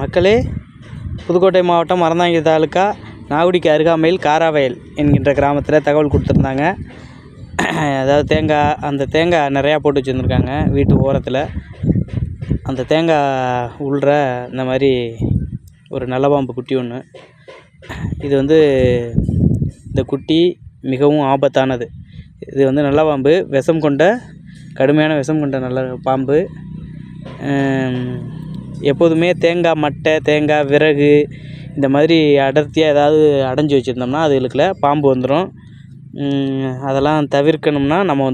மக்களே, புதுக்கோட்டை மாவட்டம் அறந்தாங்கி தாலுக்கா நாகுடிக்கு அருகாமையில் காராவயல் என்கின்ற கிராமத்தில் தகவல் கொடுத்துருந்தாங்க. அதாவது அந்த தேங்காய் நிறையா போட்டு வச்சுருந்துருக்காங்க வீட்டு ஓரத்தில். அந்த தேங்காய் உள்ள இந்த மாதிரி ஒரு நல்ல பாம்பு குட்டி ஒன்று. இது இந்த குட்டி மிகவும் ஆபத்தானது. இது நல்ல பாம்பு, கடுமையான விஷம் கொண்ட நல்ல பாம்பு. எப்போதுமே தேங்காய் மட்டை, தேங்காய் விறகு இந்த மாதிரி அடர்த்தியாக ஏதாவது அடைஞ்சி வச்சுருந்தோம்னா அதுகளுக்குள்ள பாம்பு வந்துடும். அதெல்லாம் தவிர்க்கணும்னா நம்ம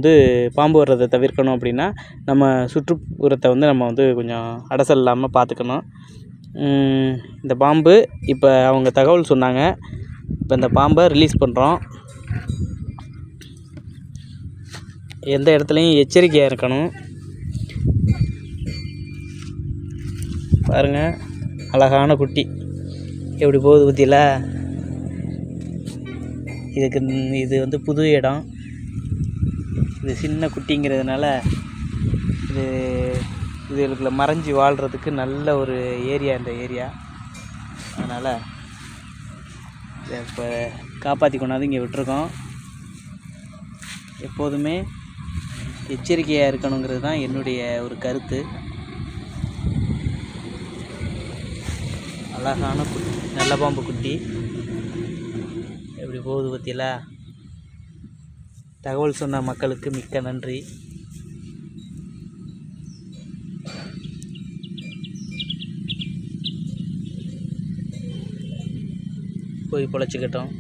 பாம்பு வர்றதை தவிர்க்கணும் அப்படின்னா நம்ம சுற்றுப்புறத்தை நம்ம கொஞ்சம் அடைசல் இல்லாமல் பார்த்துக்கணும். இந்த பாம்பு இப்போ அவங்க தகவல் சொன்னாங்க. இப்போ இந்த பாம்பை ரிலீஸ் பண்ணுறோம். எந்த இடத்துலையும் எச்சரிக்கையாக இருக்கணும். பாருங்கள், அழகான குட்டி எப்படி போகுது பற்றியில. இது புது இடம். இது சின்ன குட்டிங்கிறதுனால இதுகளுக்குள்ள மறைஞ்சி வாழ்கிறதுக்கு நல்ல ஒரு ஏரியா இந்த ஏரியா. அதனால் இதை இப்போ காப்பாற்றி கொண்டாந்து இங்கே விட்டுருக்கோம். எப்போதுமே எச்சரிக்கையாக இருக்கணுங்கிறது தான் என்னுடைய ஒரு கருத்து. அழகான குட்டி, நல்ல பாம்பு குட்டி எப்படி போகுது பற்றியில. தகவல் சொன்ன மக்களுக்கு மிக்க நன்றி. போய் பொழைச்சிக்கிட்டோம்.